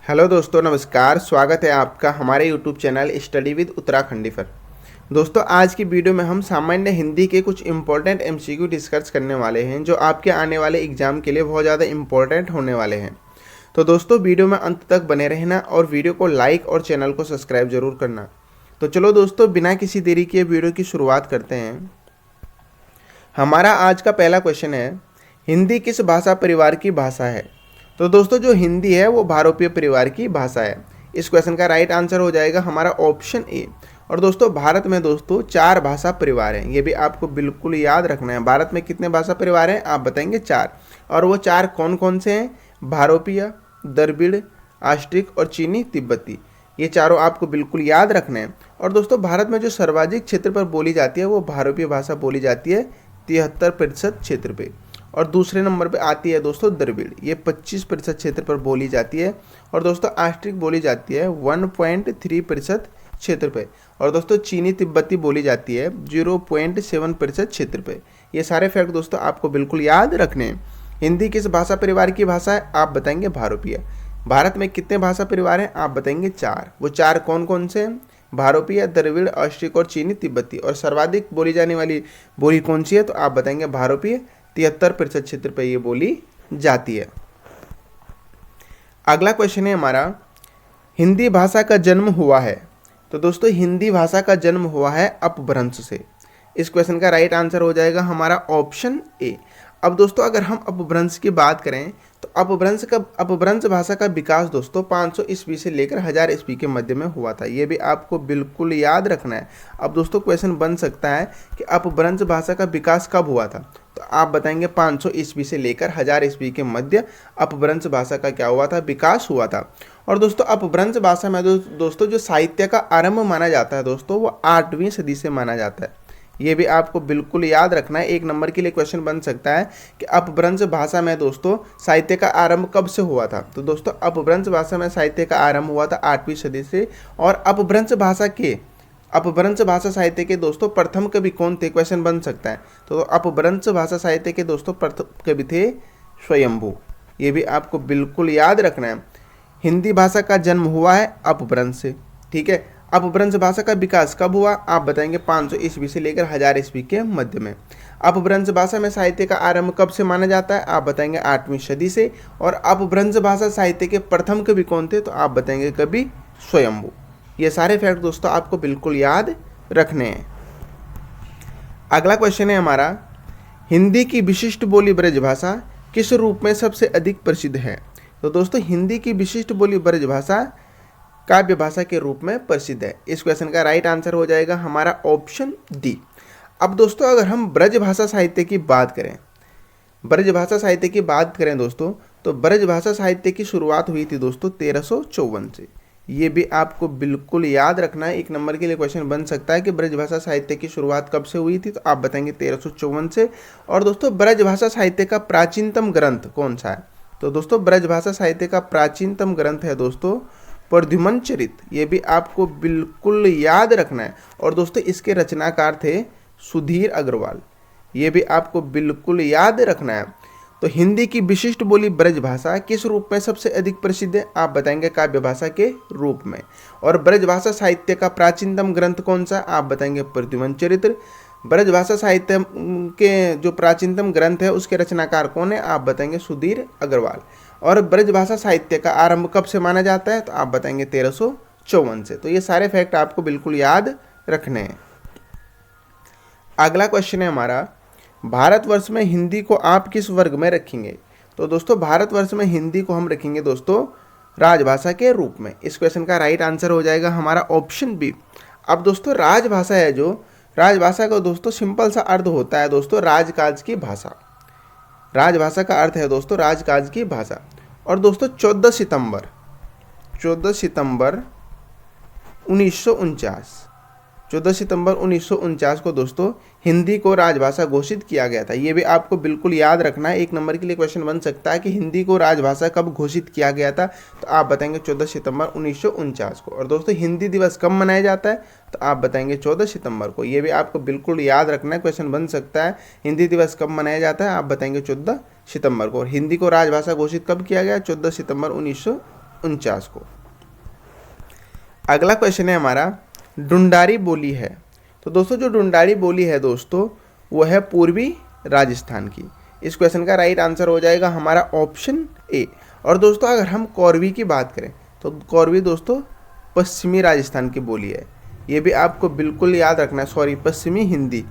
Hello दोस्तों, नमस्कार। स्वागत है आपका हमारे YouTube channel study with Uttarakhandi पर। दोस्तों, आज की वीडियो में हम सामान्य हिंदी के कुछ इंपॉर्टेंट एमसीक्यू डिस्कस करने वाले हैं जो आपके आने वाले एग्जाम के लिए बहुत ज़्यादा इंपॉर्टेंट होने वाले हैं। तो दोस्तों, वीडियो में अंत तक बने रहना और वीडियो को लाइक और चैनल को सब्सक्राइब जरूर करना। तो चलो दोस्तों, बिना किसी देरी के वीडियो की शुरुआत करते हैं। हमारा आज का पहला क्वेश्चन है, हिंदी किस भाषा परिवार की भाषा है? तो दोस्तों, जो हिंदी है वो भारोपीय परिवार की भाषा है। इस क्वेश्चन का राइट आंसर हो जाएगा हमारा ऑप्शन ए। और दोस्तों, भारत में दोस्तों 4 भाषा परिवार हैं, ये भी आपको बिल्कुल याद रखना है। भारत में कितने भाषा परिवार हैं? आप बताएंगे 4। और वो 4 कौन कौन से हैं? भारोपीय, द्रविड़, आस्ट्रिक और चीनी तिब्बती। ये चारों आपको बिल्कुल याद रखना है। और दोस्तों, भारत में जो सर्वाधिक क्षेत्र पर बोली जाती है वो भारोपीय भाषा बोली जाती है 73% क्षेत्र पे। और दूसरे नंबर पे आती है दोस्तों द्रविड़, ये 25% क्षेत्र पर बोली जाती है। और दोस्तों, आस्ट्रिक बोली जाती है 1.3% क्षेत्र पे। और दोस्तों, चीनी तिब्बती बोली जाती है 0.7% क्षेत्र पे। ये सारे फैक्ट दोस्तों आपको बिल्कुल याद रखने हैं। हिंदी किस भाषा परिवार की भाषा है? आप बताएंगे भारोपीय। भारत में कितने भाषा परिवार हैं? आप बताएंगे 4। वो 4 कौन कौन से हैं? भारोपीय, द्रविड़, आस्ट्रिक और चीनी तिब्बती। और सर्वाधिक बोली जाने वाली बोली कौन सी है? तो आप बताएंगे भारोपीय। 73% क्षेत्र पर यह बोली जाती है। अगला क्वेश्चन है हमारा, हिंदी भाषा का जन्म हुआ है? तो दोस्तों, हिंदी भाषा का जन्म हुआ है अपभ्रंश से। इस क्वेश्चन का राइट आंसर हो जाएगा हमारा ऑप्शन ए। अब दोस्तों, अगर हम अपभ्रंश की बात करें तो अपभ्रंश भाषा का विकास दोस्तों 500 ईस्वी से लेकर 1000 ईस्वी के मध्य में हुआ था। ये भी आपको बिल्कुल याद रखना है। अब दोस्तों, क्वेश्चन बन सकता है कि अपभ्रंश भाषा का विकास कब हुआ था? तो आप बताएंगे 500 ईस्वी से लेकर 1000 ईस्वी के मध्य अपभ्रंश भाषा का क्या हुआ था? विकास हुआ था। और दोस्तों, अपभ्रंश भाषा में दोस्तों जो साहित्य का आरंभ माना जाता है दोस्तों, वो 8वीं सदी से माना जाता है। ये भी आपको बिल्कुल याद रखना है। 1 नंबर के लिए क्वेश्चन बन सकता है कि अपभ्रंश भाषा में दोस्तों साहित्य का आरंभ कब से हुआ था? तो दोस्तों, अपभ्रंश भाषा में साहित्य का आरंभ हुआ था 8वीं सदी से। और अपभ्रंश भाषा साहित्य के दोस्तों प्रथम कवि कौन थे? क्वेश्चन बन सकता है। तो अपभ्रंश भाषा साहित्य के दोस्तों प्रथम कवि थे स्वयंभू। ये भी आपको बिल्कुल याद रखना है। हिंदी भाषा का जन्म हुआ है अपभ्रंश से, ठीक है। अपभ्रंश भाषा का विकास कब हुआ? आप बताएंगे 500 ईस्वी से लेकर 1000 ईस्वी के मध्य में। अपभ्रंश भाषा में साहित्य का आरंभ कब से माना जाता है? आप बताएंगे 8वीं सदी से। और अपभ्रंश भाषा साहित्य के प्रथम कवि कौन थे? तो आप बताएंगे कवि स्वयंभू। ये सारे फैक्ट दोस्तों आपको बिल्कुल याद रखने हैं। अगला क्वेश्चन है हमारा, हिंदी की विशिष्ट बोली ब्रजभाषा किस रूप में सबसे अधिक प्रसिद्ध है? तो दोस्तों, हिंदी की विशिष्ट बोली ब्रजभाषा काव्य भाषा के रूप में प्रसिद्ध है। इस क्वेश्चन का राइट आंसर हो जाएगा हमारा ऑप्शन डी। अब दोस्तों, अगर हम ब्रजभाषा साहित्य की बात करें दोस्तों, तो ब्रजभाषा साहित्य की शुरुआत हुई थी दोस्तों 1354 से। ये भी आपको बिल्कुल याद रखना है। 1 नंबर के लिए क्वेश्चन बन सकता है कि ब्रजभाषा साहित्य की शुरुआत कब से हुई थी? तो आप बताएंगे 1354 से। और दोस्तों, ब्रजभाषा साहित्य का प्राचीनतम ग्रंथ कौन सा है? तो दोस्तों, ब्रजभाषा साहित्य का प्राचीनतम ग्रंथ है दोस्तों प्रद्युमन चरित। ये भी आपको बिल्कुल याद रखना है। और दोस्तों, इसके रचनाकार थे सुधीर अग्रवाल। ये भी आपको बिल्कुल याद रखना है। तो हिंदी की विशिष्ट बोली ब्रजभाषा किस रूप में सबसे अधिक प्रसिद्ध है? आप बताएंगे काव्य भाषा के रूप में। और ब्रजभाषा साहित्य का प्राचीनतम ग्रंथ कौन सा? आप बताएंगे प्रद्युमन चरित्र। ब्रजभाषा साहित्य के जो प्राचीनतम ग्रंथ है उसके रचनाकार कौन है? आप बताएंगे सुधीर अग्रवाल। और ब्रजभाषा साहित्य का आरंभ कब से माना जाता है? तो आप बताएंगे 1354 से। तो ये सारे फैक्ट आपको बिल्कुल याद रखने हैं। अगला क्वेश्चन है हमारा, भारतवर्ष में हिंदी को आप किस वर्ग में रखेंगे? तो दोस्तों, भारतवर्ष में हिंदी को हम रखेंगे दोस्तों राजभाषा के रूप में। इस क्वेश्चन का राइट आंसर हो जाएगा हमारा ऑप्शन बी। अब दोस्तों, राजभाषा है जो राजभाषा का दोस्तों सिंपल सा अर्थ होता है दोस्तों राजकाज की भाषा। राजभाषा का अर्थ है दोस्तों राजकाज की भाषा। और दोस्तों 14 सितंबर 1949 को दोस्तों हिंदी को राजभाषा घोषित किया गया था। ये भी आपको बिल्कुल याद रखना है। 1 नंबर के लिए क्वेश्चन बन सकता है कि हिंदी को राजभाषा कब घोषित किया गया था? तो आप बताएंगे 14 सितंबर 1949 को। और दोस्तों, हिंदी दिवस कब मनाया जाता है? तो आप बताएंगे 14 सितंबर को। ये भी आपको बिल्कुल याद रखना है। क्वेश्चन बन सकता है हिंदी दिवस कब मनाया जाता है? आप बताएंगे 14 सितंबर को। और हिंदी को राजभाषा घोषित कब किया गया? 14 सितंबर 1949 को। अगला क्वेश्चन है हमारा, ढूंढारी बोली है। तो दोस्तों जो ढूंढारी बोली है दोस्तों वो है पूर्वी राजस्थान की। इस क्वेश्चन का राइट आंसर हो जाएगा हमारा ऑप्शन ए। और दोस्तों अगर हम कौरवी की बात करें तो कौरवी दोस्तों पश्चिमी राजस्थान की बोली है, ये भी आपको बिल्कुल याद रखना है। सॉरी, पश्चिमी हिंदी।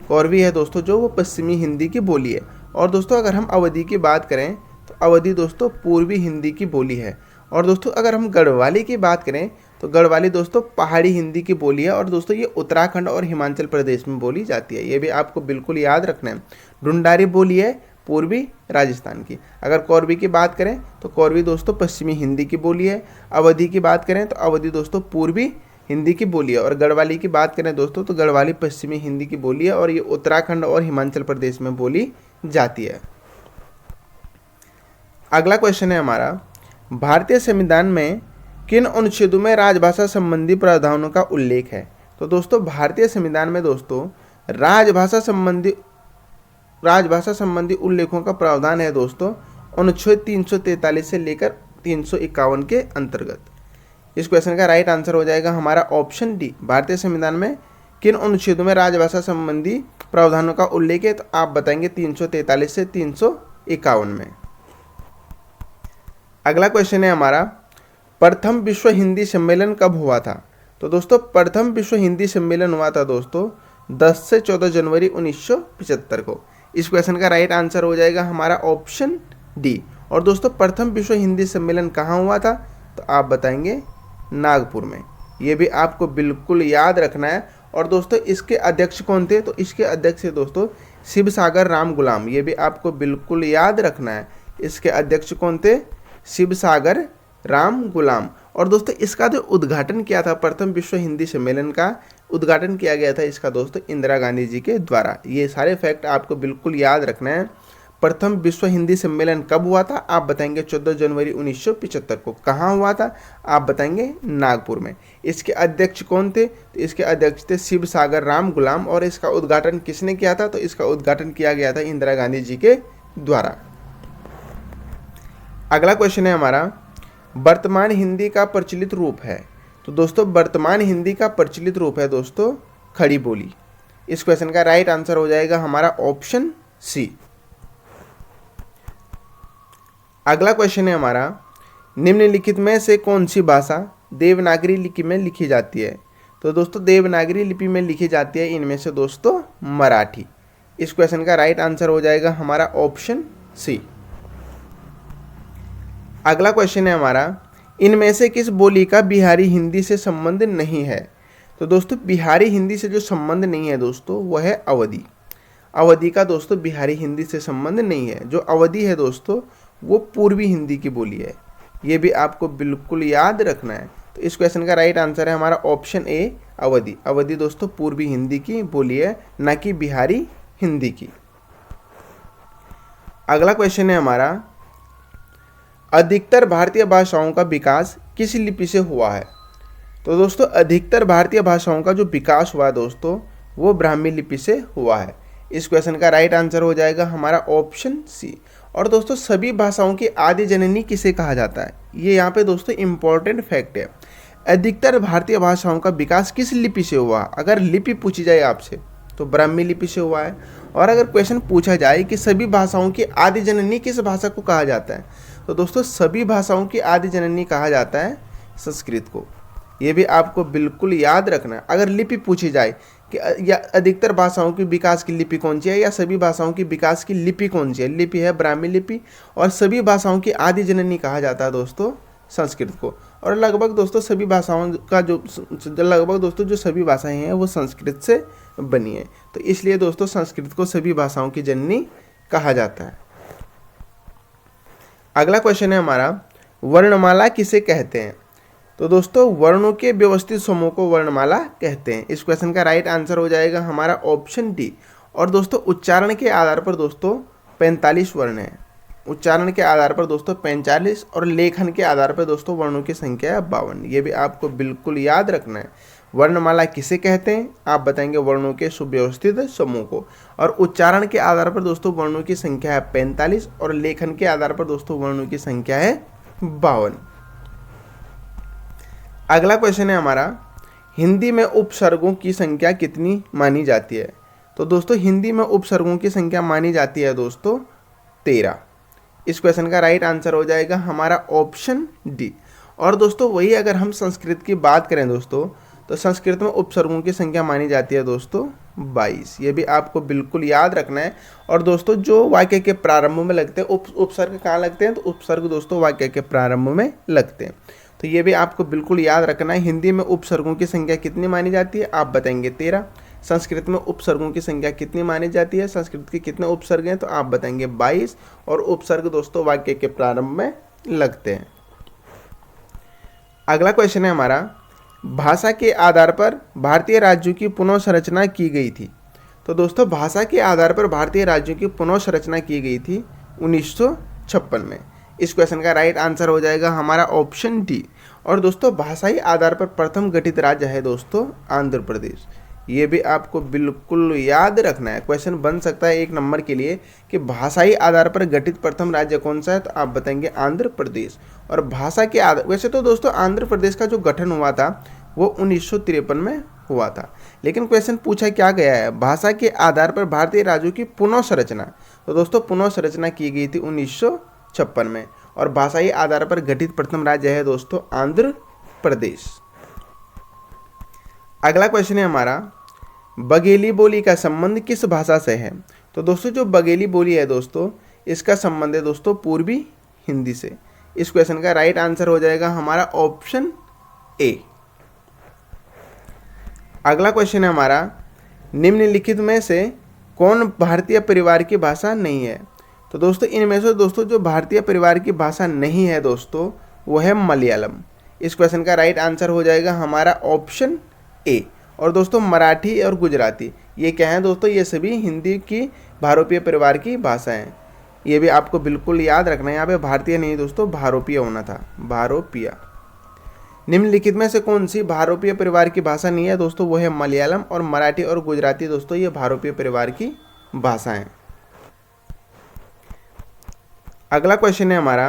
कौरवी है दोस्तों जो वो पश्चिमी हिंदी की बोली है। और दोस्तों अगर हम अवधी की बात करें तो अवधी दोस्तों पूर्वी हिंदी की बोली है। और दोस्तों अगर हम गढ़वाली की बात करें तो गढ़वाली दोस्तों पहाड़ी हिंदी की बोली है। और दोस्तों ये उत्तराखंड और हिमाचल प्रदेश में बोली जाती है, ये भी आपको बिल्कुल याद रखना है। ढूंढारी बोली है पूर्वी राजस्थान की। अगर कौरवी की बात करें तो कौरवी दोस्तों पश्चिमी हिंदी की बोली है। अवधी की बात करें तो अवधी दोस्तों पूर्वी हिंदी की बोली है। और गढ़वाली की बात करें दोस्तों तो गढ़वाली पश्चिमी हिंदी की बोली है और ये उत्तराखंड और हिमाचल प्रदेश में बोली जाती है। अगला क्वेश्चन है हमारा, भारतीय संविधान में किन अनुच्छेदों में राजभाषा संबंधी प्रावधानों का उल्लेख है। तो दोस्तों भारतीय संविधान में दोस्तों राजभाषा संबंधी उल्लेखों का प्रावधान है दोस्तों अनुच्छेद 343 से लेकर 351 के अंतर्गत। इस क्वेश्चन का राइट आंसर हो जाएगा हमारा ऑप्शन डी। भारतीय संविधान में किन अनुच्छेदों में राजभाषा संबंधी प्रावधानों का उल्लेख है, तो आप बताएंगे 343 से 351 में। अगला क्वेश्चन है हमारा, प्रथम विश्व हिंदी सम्मेलन कब हुआ था। तो दोस्तों प्रथम विश्व हिंदी सम्मेलन हुआ था दोस्तों 10 से 14 जनवरी 1975 को। इस क्वेश्चन का राइट आंसर हो जाएगा हमारा ऑप्शन डी। और दोस्तों प्रथम विश्व हिंदी सम्मेलन कहाँ हुआ था, तो आप बताएंगे नागपुर में। ये भी आपको बिल्कुल याद रखना है। और दोस्तों इसके अध्यक्ष कौन थे, तो इसके अध्यक्ष है दोस्तों शिवसागर राम गुलाम। ये भी आपको बिल्कुल याद रखना है। इसके अध्यक्ष कौन थे, शिवसागर राम गुलाम। और दोस्तों इसका जो उद्घाटन किया था, प्रथम विश्व हिंदी सम्मेलन का उद्घाटन किया गया था इसका दोस्तों इंदिरा गांधी जी के द्वारा। ये सारे फैक्ट आपको बिल्कुल याद रखना है। प्रथम विश्व हिंदी सम्मेलन कब हुआ था, आप बताएंगे 14 जनवरी 1975 को। कहाँ हुआ था, आप बताएंगे नागपुर में। इसके अध्यक्ष कौन थे, तो इसके अध्यक्ष थे शिवसागर राम गुलाम। और इसका उद्घाटन किसने किया था, तो इसका उद्घाटन किया गया था इंदिरा गांधी जी के द्वारा। अगला क्वेश्चन है हमारा, वर्तमान हिंदी का प्रचलित रूप है। तो दोस्तों वर्तमान हिंदी का प्रचलित रूप है दोस्तों खड़ी बोली। इस क्वेश्चन का राइट आंसर हो जाएगा हमारा ऑप्शन सी। अगला क्वेश्चन है हमारा, निम्नलिखित में से कौन सी भाषा देवनागरी लिपि में लिखी जाती है। तो दोस्तों देवनागरी लिपि में लिखी जाती है इनमें से दोस्तों मराठी। इस क्वेश्चन का राइट आंसर हो जाएगा हमारा ऑप्शन सी। अगला क्वेश्चन है हमारा, इनमें से किस बोली का बिहारी हिंदी से संबंध नहीं है। तो दोस्तों बिहारी हिंदी से जो संबंध नहीं है दोस्तों वो है अवधी। अवधी का दोस्तों बिहारी हिंदी से संबंध नहीं है। जो अवधी है दोस्तों वो पूर्वी हिंदी की बोली है, ये भी आपको बिल्कुल याद रखना है। तो इस क्वेश्चन का राइट आंसर है हमारा ऑप्शन ए अवधी। अवधी दोस्तों पूर्वी हिंदी की बोली है, ना कि बिहारी हिंदी की। अगला क्वेश्चन है हमारा, अधिकतर भारतीय भाषाओं का विकास किस लिपि से हुआ है। तो दोस्तों अधिकतर भारतीय भाषाओं का जो विकास हुआ है दोस्तों वो ब्राह्मी लिपि से हुआ है। इस क्वेश्चन का राइट आंसर हो जाएगा हमारा ऑप्शन सी। और दोस्तों सभी भाषाओं की आदि जननी किसे कहा जाता है, ये यहाँ पे दोस्तों इंपॉर्टेंट फैक्ट है। अधिकतर भारतीय भाषाओं का विकास किस लिपि से हुआ, अगर लिपि पूछी जाए आपसे तो ब्राह्मी लिपि से हुआ है। और अगर क्वेश्चन पूछा जाए कि सभी भाषाओं की आदि जननी किस भाषा को कहा जाता है, तो दोस्तों सभी भाषाओं की आदि जननी कहा जाता है संस्कृत को। ये भी आपको बिल्कुल याद रखना है। अगर लिपि पूछी जाए कि या अधिकतर भाषाओं की विकास की लिपि कौन सी है या सभी भाषाओं की विकास की लिपि कौन सी है, लिपि है ब्राह्मी लिपि। और सभी भाषाओं की आदि जननी कहा जाता है दोस्तों संस्कृत को। और लगभग दोस्तों सभी भाषाओं का जो सभी भाषाएं हैं वो संस्कृत से बनी है, तो इसलिए दोस्तों संस्कृत को सभी भाषाओं की जननी कहा जाता है। अगला क्वेश्चन है हमारा, वर्णमाला किसे कहते हैं। तो दोस्तों वर्णों के व्यवस्थित समूह को वर्णमाला कहते हैं। इस क्वेश्चन का राइट आंसर हो जाएगा हमारा ऑप्शन डी। और दोस्तों उच्चारण के आधार पर दोस्तों 45 वर्ण हैं। उच्चारण के आधार पर दोस्तों 45 और लेखन के आधार पर दोस्तों वर्णों की संख्या है 52। ये भी आपको बिल्कुल याद रखना है। वर्णमाला किसे कहते हैं, आप बताएंगे वर्णों के सुव्यवस्थित समूह को। और उच्चारण के आधार पर दोस्तों वर्णों की संख्या है 45 और लेखन के आधार पर दोस्तों वर्णों की संख्या है 52। अगला क्वेश्चन है हमारा, हिंदी में उपसर्गों की संख्या कितनी मानी जाती है? तो दोस्तों हिंदी में उपसर्गों की संख्या मानी जाती है दोस्तों 13। इस क्वेश्चन का राइट आंसर हो जाएगा हमारा ऑप्शन डी। और दोस्तों वही अगर हम संस्कृत की बात करें दोस्तों, तो संस्कृत में उपसर्गों की संख्या मानी जाती है दोस्तों 22। ये भी आपको बिल्कुल याद रखना है। और दोस्तों जो वाक्य के प्रारंभ में लगते हैं, उपसर्ग कहाँ लगते हैं? तो उपसर्ग दोस्तों वाक्य के प्रारंभ में लगते हैं। तो ये भी आपको बिल्कुल याद रखना है। हिंदी में उपसर्गों की संख्या कितनी मानी जाती है? आप बताएंगे 13। संस्कृत में उपसर्गों की संख्या कितनी मानी जाती है? संस्कृत के कितने उपसर्ग हैं? तो आप बताएंगे 22। और उपसर्ग दोस्तों वाक्य के प्रारंभ में लगते हैं। अगला क्वेश्चन है हमारा, भाषा के आधार पर भारतीय राज्यों की पुनः संरचना की गई थी। तो दोस्तों भाषा के आधार पर भारतीय राज्यों की पुनः संरचना की गई थी 1956 में। इस क्वेश्चन का राइट आंसर हो जाएगा हमारा ऑप्शन डी। और दोस्तों भाषाई आधार पर प्रथम गठित राज्य है दोस्तों आंध्र प्रदेश। ये भी आपको बिल्कुल याद रखना है। क्वेश्चन बन सकता है 1 नंबर के लिए कि भाषाई आधार पर गठित प्रथम राज्य कौन सा है? तो आप बताएंगे आंध्र प्रदेश। और भाषा के आधार, वैसे तो दोस्तों आंध्र प्रदेश का जो गठन हुआ था वो 1953 में हुआ था, लेकिन क्वेश्चन पूछा क्या गया है? भाषा के आधार पर भारतीय राज्यों की पुनः संरचना। तो दोस्तों पुनः संरचना की गई थी 1956 में। और भाषाई आधार पर गठित प्रथम राज्य है दोस्तों आंध्र प्रदेश। अगला क्वेश्चन है हमारा, बघेली बोली का संबंध किस भाषा से है? तो दोस्तों जो बघेली बोली है दोस्तों, इसका संबंध है दोस्तों पूर्वी हिंदी से। इस क्वेश्चन का राइट आंसर हो जाएगा हमारा ऑप्शन ए। अगला क्वेश्चन है हमारा, निम्नलिखित में से कौन भारतीय परिवार की भाषा नहीं है? तो दोस्तों इनमें से दोस्तों जो भारतीय परिवार की भाषा नहीं है दोस्तों वो है मलयालम। इस क्वेश्चन का राइट आंसर हो जाएगा हमारा ऑप्शन ए। और दोस्तों मराठी और गुजराती ये क्या है दोस्तों? ये सभी हिंदी की भारोपीय परिवार की भाषा हैं। ये भी आपको बिल्कुल याद रखना है। यहाँ पे भारतीय नहीं दोस्तों, भारोपीय होना था, भारोपीय। निम्नलिखित में से कौन सी भारोपीय परिवार की भाषा नहीं है दोस्तों? वो है मलयालम। और मराठी और गुजराती दोस्तों ये भारोपीय परिवार की भाषाएं। अगला क्वेश्चन है हमारा,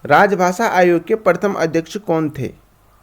राजभाषा आयोग के प्रथम अध्यक्ष कौन थे?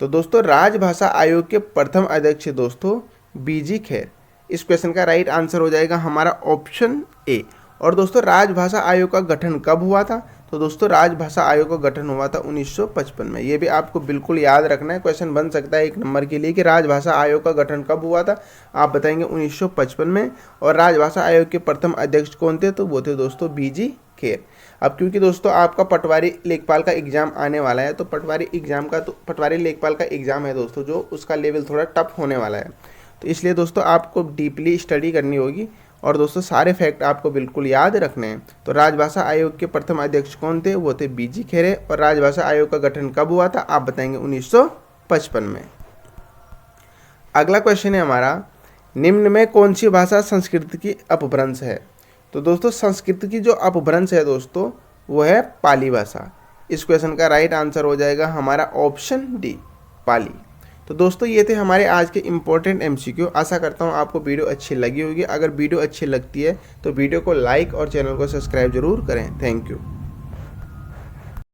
तो दोस्तों राजभाषा आयोग के प्रथम अध्यक्ष दोस्तों बीजी खेर। इस क्वेश्चन का राइट आंसर हो जाएगा हमारा ऑप्शन ए। और दोस्तों राजभाषा आयोग का गठन कब हुआ था? तो दोस्तों राजभाषा आयोग का गठन हुआ था 1955 में। ये भी आपको बिल्कुल याद रखना है। क्वेश्चन बन सकता है 1 नंबर के लिए कि राजभाषा आयोग का गठन कब हुआ था? आप बताएंगे 1955 में। और राजभाषा आयोग के प्रथम अध्यक्ष कौन थे? तो वो थे दोस्तों बीजी खेर। अब क्योंकि दोस्तों आपका पटवारी लेखपाल का एग्जाम आने वाला है, तो पटवारी लेखपाल का एग्जाम है दोस्तों जो उसका लेवल थोड़ा टफ होने वाला है, तो इसलिए दोस्तों आपको डीपली स्टडी करनी होगी। और दोस्तों सारे फैक्ट आपको बिल्कुल याद रखने हैं। तो राजभाषा आयोग के प्रथम अध्यक्ष कौन थे? वो थे बीजी खेरे। और राजभाषा आयोग का गठन कब हुआ था? आप बताएंगे 1955 में। अगला क्वेश्चन है हमारा, निम्न में कौन सी भाषा संस्कृत की अपभ्रंश है? तो दोस्तों संस्कृत की जो अपभ्रंश है दोस्तों वो है पाली भाषा। इस क्वेश्चन का राइट आंसर हो जाएगा हमारा ऑप्शन डी, पाली। तो दोस्तों ये थे हमारे आज के इम्पोर्टेंट एमसीक्यू। आशा करता हूँ आपको वीडियो अच्छी लगी होगी। अगर वीडियो अच्छी लगती है तो वीडियो को लाइक और चैनल को सब्सक्राइब जरूर करें। Thank you.